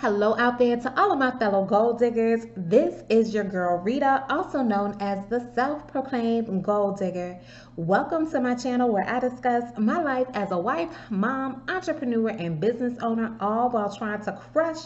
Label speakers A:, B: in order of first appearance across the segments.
A: Hello out there to all of my fellow gold diggers. This is your girl Rita, also known as the self-proclaimed gold digger. Welcome to my channel where I discuss my life as a wife, mom, entrepreneur, and business owner, all while trying to crush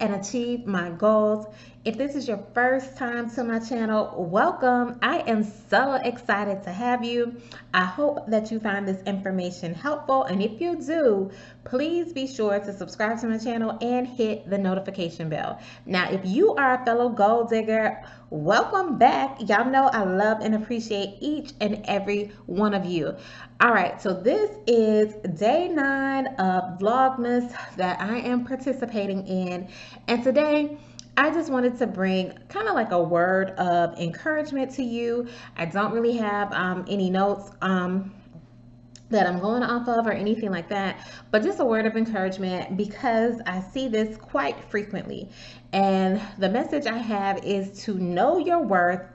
A: and achieve my goals. If this is your first time to my channel, welcome. I am so excited to have you. I hope that you find this information helpful, and if you do, please be sure to subscribe to my channel and hit the notification bell. Now, if you are a fellow gold digger, welcome back. Y'all know I love and appreciate each and every one of you. All right, so this is day 9 of Vlogmas that I am participating in, and today I just wanted to bring kind of like a word of encouragement to you. I don't really have any notes that I'm going off of or anything like that, but just a word of encouragement because I see this quite frequently. And the message I have is to know your worth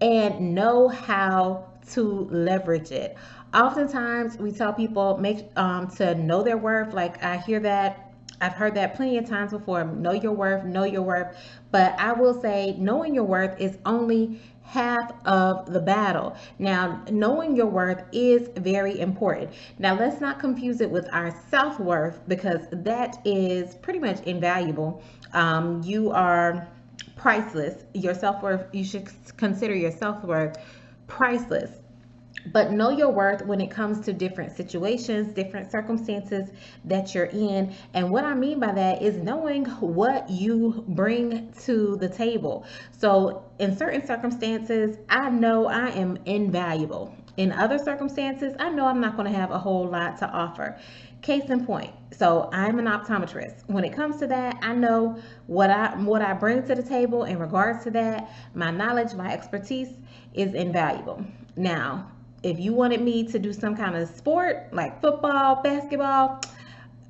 A: and know how to leverage it. Oftentimes, we tell people make to know their worth. Like I hear that, I've heard that plenty of times before. Know your worth, know your worth. But I will say, knowing your worth is only half of the battle. Now, knowing your worth is very important. Now, let's not confuse it with our self worth because that is pretty much invaluable. You are priceless. Your self worth, you should consider your self worth priceless. But know your worth when it comes to different situations, different circumstances that you're in. And what I mean by that is knowing what you bring to the table. So, in certain circumstances, I know I am invaluable. In other circumstances, I know I'm not going to have a whole lot to offer. Case in point, so I'm an optometrist. When it comes to that, I know what I bring to the table in regards to that. My knowledge, my expertise is invaluable. Now, if you wanted me to do some kind of sport like football, basketball,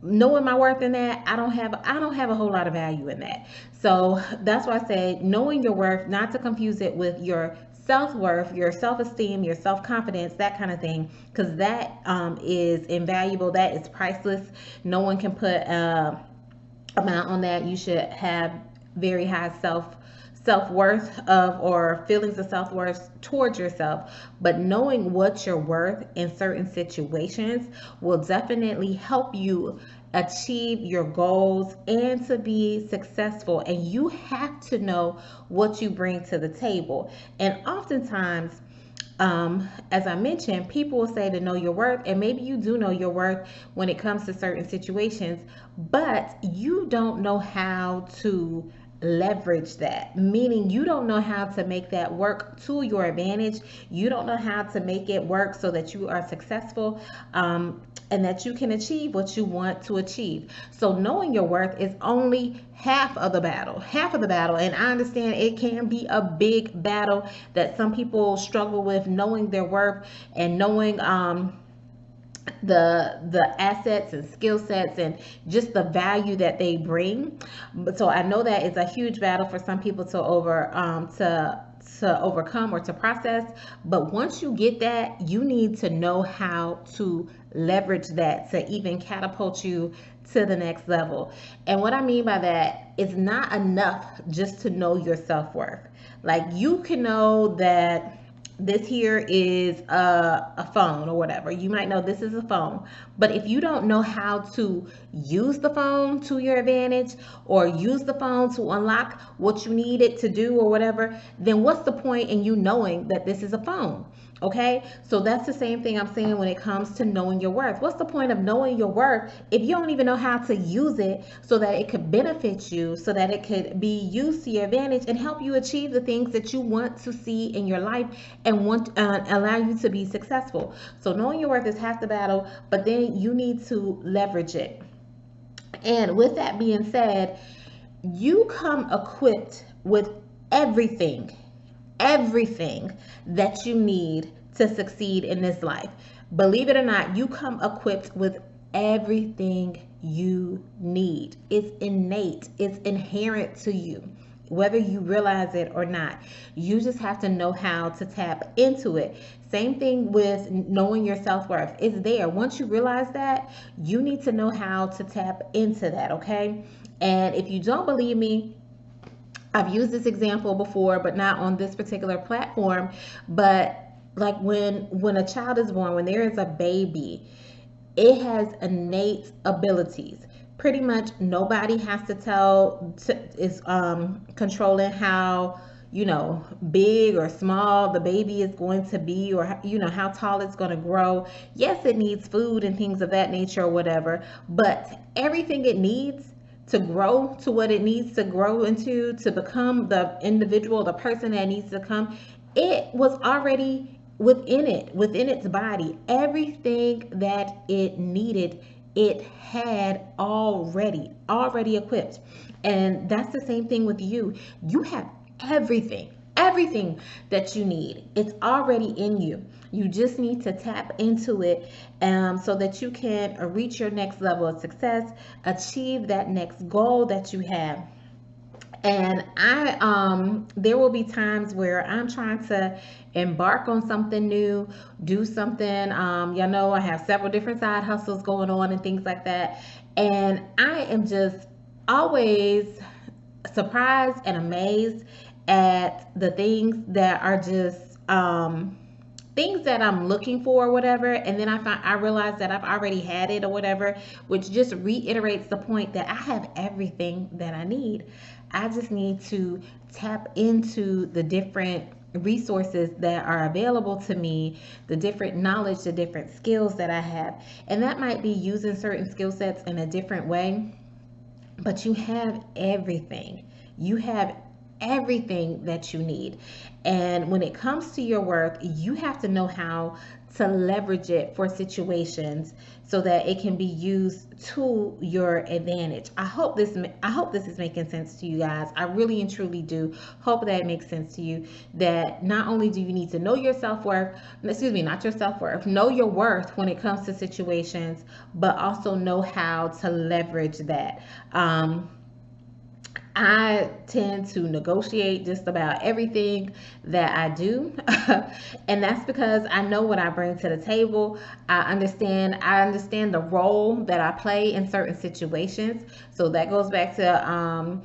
A: knowing my worth in that, I don't have a whole lot of value in that. So that's why I say knowing your worth, not to confuse it with your self-worth, your self-esteem, your self-confidence, that kind of thing, because that is invaluable, that is priceless. No one can put amount on that. You should have very high self-worth of or feelings of self-worth towards yourself, but knowing what you're worth in certain situations will definitely help you achieve your goals and to be successful. And you have to know what you bring to the table. And oftentimes, as I mentioned, people will say to know your worth, and maybe you do know your worth when it comes to certain situations, but you don't know how to leverage that, meaning you don't know how to make that work to your advantage. You don't know how to make it work so that you are successful, and that you can achieve what you want to achieve. So knowing your worth is only half of the battle. And I understand it can be a big battle that some people struggle with, knowing their worth and knowing the assets and skill sets and just the value that they bring. But so I know that it's a huge battle for some people to overcome or to process. But once you get that, you need to know how to leverage that to even catapult you to the next level. And what I mean by that is not enough just to know your self-worth. Like you can know that this here is a phone or whatever. You might know this is a phone, but if you don't know how to use the phone to your advantage or use the phone to unlock what you need it to do or whatever, then what's the point in you knowing that this is a phone? Okay, so that's the same thing I'm saying when it comes to knowing your worth. What's the point of knowing your worth if you don't even know how to use it so that it could benefit you, so that it could be used to your advantage and help you achieve the things that you want to see in your life and want allow you to be successful? So knowing your worth is half the battle, but then you need to leverage it. And with that being said, you come equipped with everything everything that you need to succeed in this life. Believe it or not, you come equipped with everything you need. It's innate, it's inherent to you. whether you realize it or not. You just have to know how to tap into it. Same thing with knowing your self-worth. It's there. Once you realize that, you need to know how to tap into that, okay? And if you don't believe me, I've used this example before, but not on this particular platform. But like when a child is born, when there is a baby, it has innate abilities. Pretty much nobody has to is controlling how, big or small the baby is going to be, or how tall it's going to grow. Yes, it needs food and things of that nature or whatever, but everything it needs to grow to what it needs to grow into, to become the individual, the person that needs to come, it was already within its body. Everything that it needed, it had already equipped. And that's the same thing with you. You have everything that you need. It's already in you. You just need to tap into it, so that you can reach your next level of success, achieve that next goal that you have. And there will be times where I'm trying to embark on something new, do something. Y'all know I have several different side hustles going on and things like that. And I am just always surprised and amazed at the things that are just things that I'm looking for or whatever, and then I realize that I've already had it or whatever, which just reiterates the point that I have everything that I need. I just need to tap into the different resources that are available to me, the different knowledge, the different skills that I have. And that might be using certain skill sets in a different way, but you have everything. You have everything that you need. And when it comes to your worth, you have to know how to leverage it for situations so that it can be used to your advantage. I hope this is making sense to you guys. I really and truly do hope that it makes sense to you, that not only do you need to know your self-worth, excuse me, not your self-worth, know your worth when it comes to situations, but also know how to leverage that. I tend to negotiate just about everything that I do. And that's because I know what I bring to the table. I understand the role that I play in certain situations. So that goes back to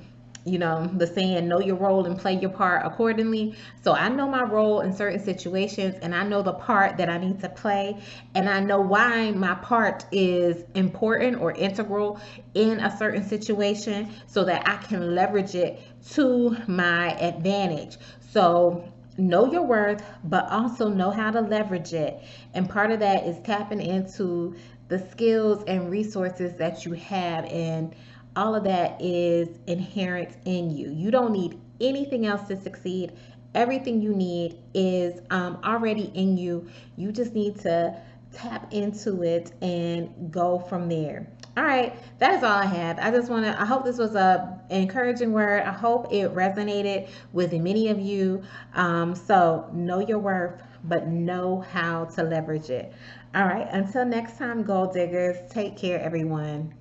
A: the saying, know your role and play your part accordingly. So I know my role in certain situations, and I know the part that I need to play, and I know why my part is important or integral in a certain situation, so that I can leverage it to my advantage. So know your worth, but also know how to leverage it. And part of that is tapping into the skills and resources that you have, and all of that is inherent in you. You don't need anything else to succeed. Everything you need is already in you. You just need to tap into it and go from there. All right, that is all I have. I hope this was an encouraging word. I hope it resonated with many of you. So know your worth, but know how to leverage it. All right, until next time, gold diggers, take care, everyone.